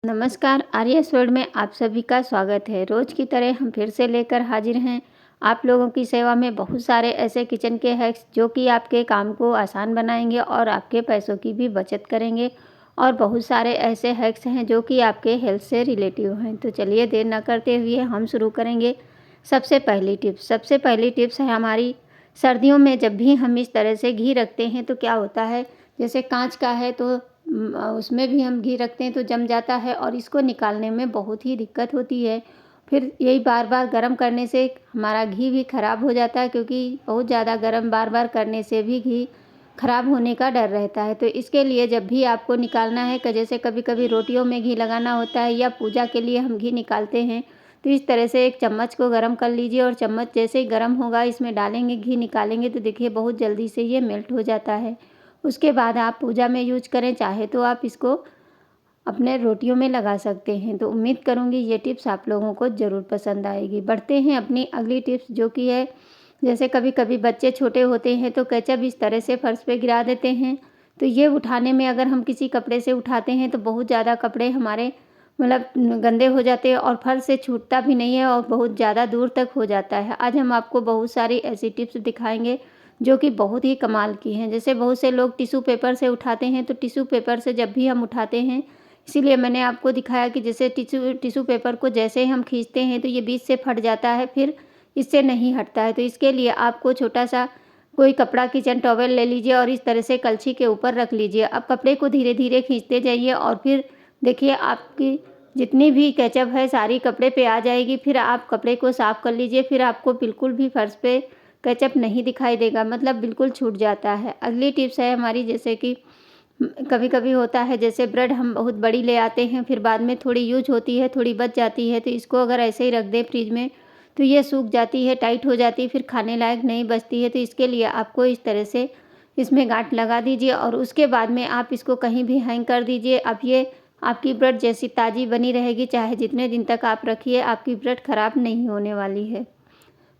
नमस्कार, आर्यस वर्ल्ड में आप सभी का स्वागत है। रोज़ की तरह हम फिर से लेकर हाजिर हैं आप लोगों की सेवा में बहुत सारे ऐसे किचन के हैक्स जो कि आपके काम को आसान बनाएंगे और आपके पैसों की भी बचत करेंगे। और बहुत सारे ऐसे हैक्स हैं जो कि आपके हेल्थ से रिलेटिव हैं। तो चलिए देर न करते हुए हम शुरू करेंगे। सबसे पहली टिप्स है हमारी सर्दियों में जब भी हम इस तरह से घी रखते हैं तो क्या होता है, जैसे कांच का है तो उसमें भी हम घी रखते हैं तो जम जाता है और इसको निकालने में बहुत ही दिक्कत होती है। फिर यही बार बार गर्म करने से हमारा घी भी ख़राब हो जाता है, क्योंकि बहुत ज़्यादा गर्म बार बार करने से भी घी ख़राब होने का डर रहता है। तो इसके लिए जब भी आपको निकालना है कि जैसे कभी कभी रोटियों में घी लगाना होता है या पूजा के लिए हम घी निकालते हैं, तो इस तरह से एक चम्मच को गर्म कर लीजिए और चम्मच जैसे ही गर्म होगा इसमें डालेंगे, घी निकालेंगे तो देखिए बहुत जल्दी से ये मेल्ट हो जाता है। उसके बाद आप पूजा में यूज करें, चाहे तो आप इसको अपने रोटियों में लगा सकते हैं। तो उम्मीद करूंगी ये टिप्स आप लोगों को ज़रूर पसंद आएगी। बढ़ते हैं अपनी अगली टिप्स, जो कि है जैसे कभी कभी बच्चे छोटे होते हैं तो केचप इस तरह से फर्श पे गिरा देते हैं। तो ये उठाने में अगर हम किसी कपड़े से उठाते हैं तो बहुत ज़्यादा कपड़े हमारे मतलब गंदे हो जाते हैं और फर्श से छूटता भी नहीं है और बहुत ज़्यादा दूर तक हो जाता है। आज हम आपको बहुत सारी ऐसी टिप्स दिखाएंगे जो कि बहुत ही कमाल की हैं। जैसे बहुत से लोग टिश्यू पेपर से उठाते हैं, तो टिश्यू पेपर से जब भी हम उठाते हैं, इसीलिए मैंने आपको दिखाया कि जैसे टिश्यू पेपर को जैसे हम खींचते हैं तो ये बीच से फट जाता है, फिर इससे नहीं हटता है। तो इसके लिए आपको छोटा सा कोई कपड़ा किचन टॉवेल ले लीजिए और इस तरह से कलछी के ऊपर रख लीजिए। अब कपड़े को धीरे धीरे खींचते जाइए और फिर देखिए आपकी जितनी भी केचप है सारी कपड़े पे आ जाएगी। फिर आप कपड़े को साफ़ कर लीजिए, फिर आपको बिल्कुल भी फर्श पे केचप नहीं दिखाई देगा, मतलब बिल्कुल छूट जाता है। अगली टिप्स है हमारी, जैसे कि कभी कभी होता है जैसे ब्रेड हम बहुत बड़ी ले आते हैं, फिर बाद में थोड़ी यूज होती है, थोड़ी बच जाती है, तो इसको अगर ऐसे ही रख दें फ्रिज में तो ये सूख जाती है, टाइट हो जाती है, फिर खाने लायक नहीं बचती है। तो इसके लिए आपको इस तरह से इसमें गांठ लगा दीजिए और उसके बाद में आप इसको कहीं भी हैंग कर दीजिए। अब ये आपकी ब्रेड जैसी ताज़ी बनी रहेगी, चाहे जितने दिन तक आप रखिए, आपकी ब्रेड ख़राब नहीं होने वाली है।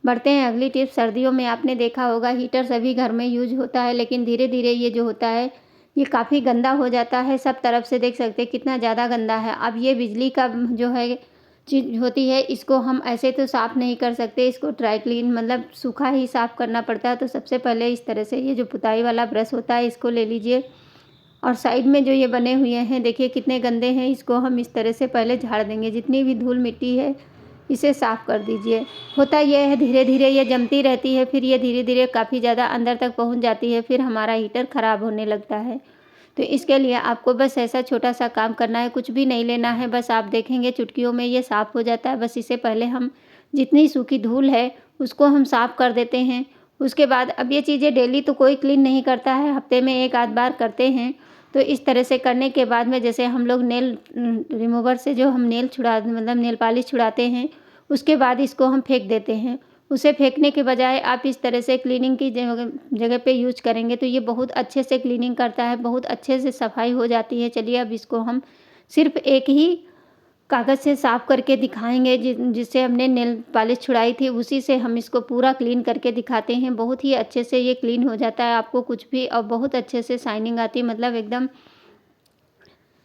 बढ़ते हैं अगली टिप्स। सर्दियों में आपने देखा होगा हीटर सभी घर में यूज होता है, लेकिन धीरे धीरे ये जो होता है ये काफ़ी गंदा हो जाता है। सब तरफ से देख सकते हैं कितना ज़्यादा गंदा है। अब ये बिजली का जो है चीज़ होती है, इसको हम ऐसे तो साफ़ नहीं कर सकते, इसको ड्राई क्लीन मतलब सूखा ही साफ़ करना पड़ता है। तो सबसे पहले इस तरह से ये जो पुताई वाला ब्रश होता है इसको ले लीजिए और साइड में जो ये बने हुए हैं देखिए कितने गंदे हैं, इसको हम इस तरह से पहले झाड़ देंगे। जितनी भी धूल मिट्टी है इसे साफ़ कर दीजिए। होता यह है धीरे धीरे ये जमती रहती है, फिर ये धीरे धीरे काफ़ी ज़्यादा अंदर तक पहुंच जाती है, फिर हमारा हीटर ख़राब होने लगता है। तो इसके लिए आपको बस ऐसा छोटा सा काम करना है, कुछ भी नहीं लेना है, बस आप देखेंगे चुटकियों में ये साफ़ हो जाता है। बस इसे पहले हम जितनी सूखी धूल है उसको हम साफ़ कर देते हैं। उसके बाद अब ये चीज़ें डेली तो कोई क्लीन नहीं करता है, हफ्ते में एक आध बार करते हैं। तो इस तरह से करने के बाद में जैसे हम लोग नेल रिमूवर से जो हम नेल छुड़ा मतलब नेल पॉलिश छुड़ाते हैं, उसके बाद इसको हम फेंक देते हैं। उसे फेंकने के बजाय आप इस तरह से क्लीनिंग की जगह जगह पे यूज करेंगे तो ये बहुत अच्छे से क्लीनिंग करता है, बहुत अच्छे से सफाई हो जाती है। चलिए अब इसको हम सिर्फ एक ही कागज़ से साफ करके दिखाएंगे, जिससे हमने नेल पॉलिश छुड़ाई थी उसी से हम इसको पूरा क्लीन करके दिखाते हैं। बहुत ही अच्छे से ये क्लीन हो जाता है, आपको कुछ भी और बहुत अच्छे से शाइनिंग आती है, मतलब एकदम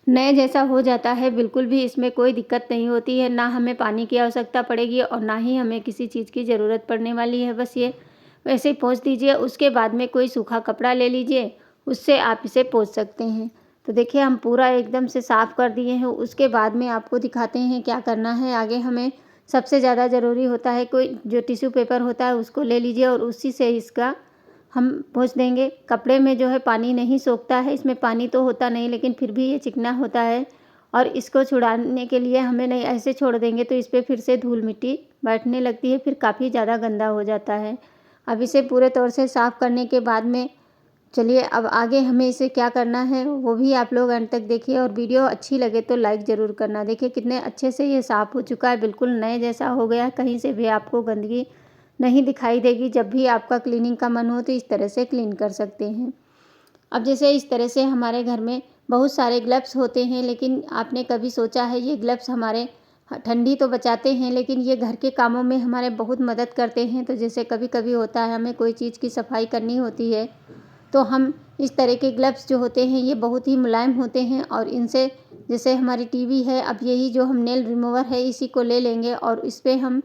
नए जैसा हो जाता है। बिल्कुल भी इसमें कोई दिक्कत नहीं होती है, ना हमें पानी की आवश्यकता पड़ेगी और ना ही हमें किसी चीज़ की ज़रूरत पड़ने वाली है। बस ये वैसे ही पोंछ दीजिए। उसके बाद में कोई सूखा कपड़ा ले लीजिए, उससे आप इसे पोंछ सकते हैं। तो देखिए हम पूरा एकदम से साफ़ कर दिए हैं। उसके बाद में आपको दिखाते हैं क्या करना है आगे। हमें सबसे ज़्यादा ज़रूरी होता है कोई जो टिश्यू पेपर होता है उसको ले लीजिए और उसी से इसका हम पोंछ देंगे। कपड़े में जो है पानी नहीं सोखता है, इसमें पानी तो होता नहीं लेकिन फिर भी ये चिकना होता है और इसको छुड़ाने के लिए हमें नहीं ऐसे छोड़ देंगे तो इस पर फिर से धूल मिट्टी बैठने लगती है, फिर काफ़ी ज़्यादा गंदा हो जाता है। अब इसे पूरे तौर से साफ़ करने के बाद में चलिए अब आगे हमें इसे क्या करना है वो भी आप लोग अंत तक देखिए और वीडियो अच्छी लगे तो लाइक ज़रूर करना। देखिए कितने अच्छे से ये साफ़ हो चुका है, बिल्कुल नए जैसा हो गया है, कहीं से भी आपको गंदगी नहीं दिखाई देगी। जब भी आपका क्लीनिंग का मन हो तो इस तरह से क्लीन कर सकते हैं। अब जैसे इस तरह से हमारे घर में बहुत सारे ग्लव्स होते हैं, लेकिन आपने कभी सोचा है ये ग्लव्स हमारे ठंडी तो बचाते हैं लेकिन ये घर के कामों में हमारे बहुत मदद करते हैं। तो जैसे कभी कभी होता है हमें कोई चीज़ की सफाई करनी होती है तो हम इस तरह के ग्लव्स जो होते हैं ये बहुत ही मुलायम होते हैं और इनसे जैसे हमारी टीवी है, अब यही जो हम नेल रिमूवर है इसी को ले लेंगे और इस पे हम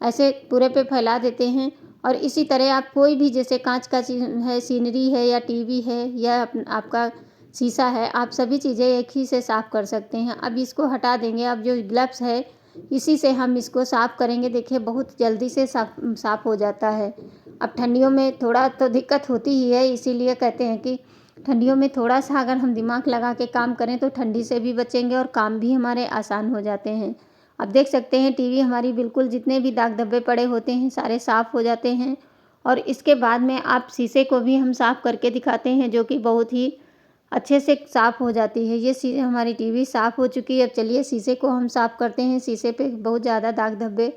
ऐसे पूरे पे फैला देते हैं। और इसी तरह आप कोई भी जैसे कांच का है, सीनरी है या टीवी है या आपका शीशा है, आप सभी चीज़ें एक ही से साफ़ कर सकते हैं। अब इसको हटा देंगे। अब जो ग्लव्स है इसी से हम इसको साफ़ करेंगे। देखिए बहुत जल्दी से साफ़ हो जाता है। अब ठंडियों में थोड़ा तो दिक्कत होती ही है, इसीलिए कहते हैं कि ठंडियों में थोड़ा-सा अगर हम दिमाग लगा के काम करें तो ठंडी से भी बचेंगे और काम भी हमारे आसान हो जाते हैं। अब देख सकते हैं टीवी हमारी बिल्कुल जितने भी दाग धब्बे पड़े होते हैं सारे साफ़ हो जाते हैं। और इसके बाद में आप शीशे को भी हम साफ़ करके दिखाते हैं, जो कि बहुत ही अच्छे से साफ़ हो जाती है। ये हमारी टीवी साफ़ हो चुकी है। अब चलिए शीशे को हम साफ़ करते हैं। शीशे पे बहुत ज़्यादा दाग धब्बे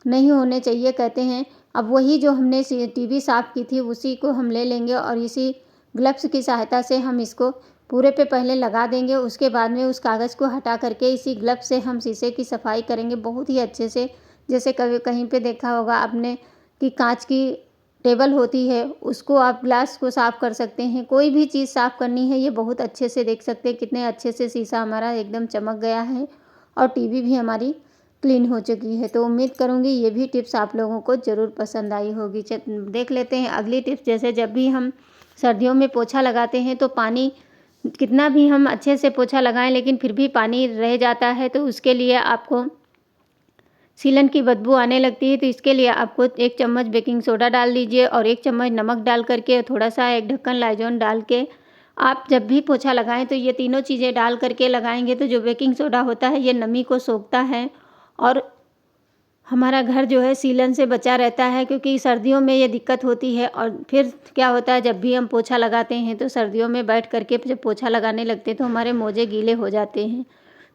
नहीं होने चाहिए कहते हैं। अब वही जो हमने टीवी साफ़ की थी उसी को हम ले लेंगे और इसी ग्लव्स की सहायता से हम इसको पूरे पे पहले लगा देंगे। उसके बाद में उस कागज़ को हटा करके इसी ग्लव्स से हम शीशे की सफाई करेंगे बहुत ही अच्छे से। जैसे कभी कहीं पे देखा होगा आपने कि कांच की टेबल होती है, उसको आप ग्लास को साफ़ कर सकते हैं। कोई भी चीज़ साफ़ करनी है ये बहुत अच्छे से देख सकते हैं कितने अच्छे से शीशा हमारा एकदम चमक गया है और टीवी भी हमारी क्लीन हो चुकी है। तो उम्मीद करूँगी ये भी टिप्स आप लोगों को ज़रूर पसंद आई होगी। देख लेते हैं अगली टिप्स। जैसे जब भी हम सर्दियों में पोछा लगाते हैं तो पानी कितना भी हम अच्छे से पोछा लगाएं लेकिन फिर भी पानी रह जाता है, तो उसके लिए आपको सीलन की बदबू आने लगती है। तो इसके लिए आपको 1 चम्मच बेकिंग सोडा डाल दीजिए और 1 चम्मच नमक डाल करके थोड़ा सा एक ढक्कन लाइजॉन डाल के आप जब भी पोछा लगाएं तो ये तीनों चीज़ें डाल करके लगाएंगे तो जो बेकिंग सोडा होता है ये नमी को सोखता है और हमारा घर जो है सीलन से बचा रहता है, क्योंकि सर्दियों में ये दिक्कत होती है। और फिर क्या होता है जब भी हम पोछा लगाते हैं तो सर्दियों में बैठ करके जब पोछा लगाने लगते हैं तो हमारे मोजे गीले हो जाते हैं।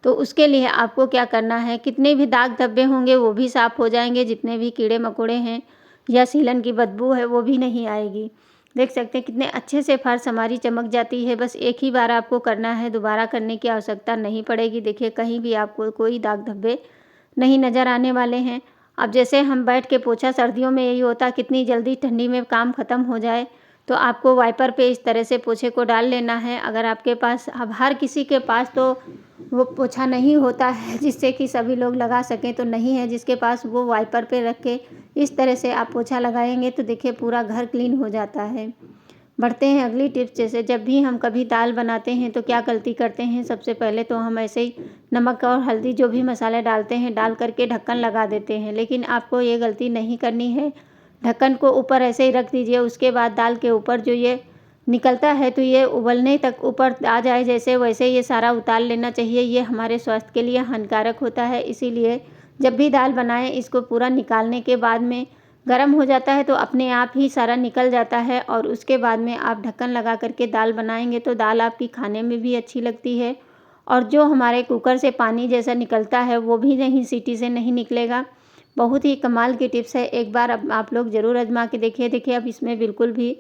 तो उसके लिए आपको क्या करना है, कितने भी दाग धब्बे होंगे वो भी साफ़ हो जाएंगे, जितने भी कीड़े मकोड़े हैं या सीलन की बदबू है वो भी नहीं आएगी। देख सकते हैं कितने अच्छे से फर्श हमारी चमक जाती है। बस एक ही बार आपको करना है, दोबारा करने की आवश्यकता नहीं पड़ेगी। देखिए कहीं भी आपको कोई दाग धब्बे नहीं नज़र आने वाले हैं। अब जैसे हम बैठ के पोछा, सर्दियों में यही होता है कितनी जल्दी ठंडी में काम ख़त्म हो जाए, तो आपको वाइपर पे इस तरह से पोछे को डाल लेना है। अगर आपके पास, अब हर किसी के पास तो वो पोछा नहीं होता है जिससे कि सभी लोग लगा सकें, तो नहीं है जिसके पास वो वाइपर पे रख के इस तरह से आप पोछा लगाएंगे तो देखिए पूरा घर क्लीन हो जाता है। बढ़ते हैं अगली टिप्स। जैसे जब भी हम कभी दाल बनाते हैं तो क्या गलती करते हैं, सबसे पहले तो हम ऐसे ही नमक और हल्दी जो भी मसाले डालते हैं डाल करके ढक्कन लगा देते हैं, लेकिन आपको ये गलती नहीं करनी है। ढक्कन को ऊपर ऐसे ही रख दीजिए। उसके बाद दाल के ऊपर जो ये निकलता है तो ये उबलने तक ऊपर आ जाए जैसे, वैसे ये सारा उतार लेना चाहिए। ये हमारे स्वास्थ्य के लिए हानिकारक होता है, इसीलिए जब भी दाल बनाएं इसको पूरा निकालने के बाद में गर्म हो जाता है तो अपने आप ही सारा निकल जाता है। और उसके बाद में आप ढक्कन लगा करके दाल बनाएंगे तो दाल आपकी खाने में भी अच्छी लगती है और जो हमारे कुकर से पानी जैसा निकलता है वो भी नहीं, सीटी से नहीं निकलेगा। बहुत ही कमाल की टिप्स है, एक बार अब आप लोग ज़रूर आजमा के देखिए। देखिए अब इसमें बिल्कुल भी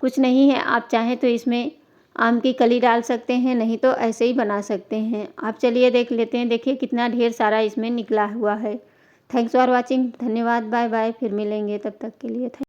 कुछ नहीं है, आप चाहें तो इसमें आम की कली डाल सकते हैं, नहीं तो ऐसे ही बना सकते हैं आप। चलिए देख लेते हैं, देखिए कितना ढेर सारा इसमें निकला हुआ है। थैंक्स फॉर वॉचिंग, धन्यवाद, बाय बाय। फिर मिलेंगे, तब तक के लिए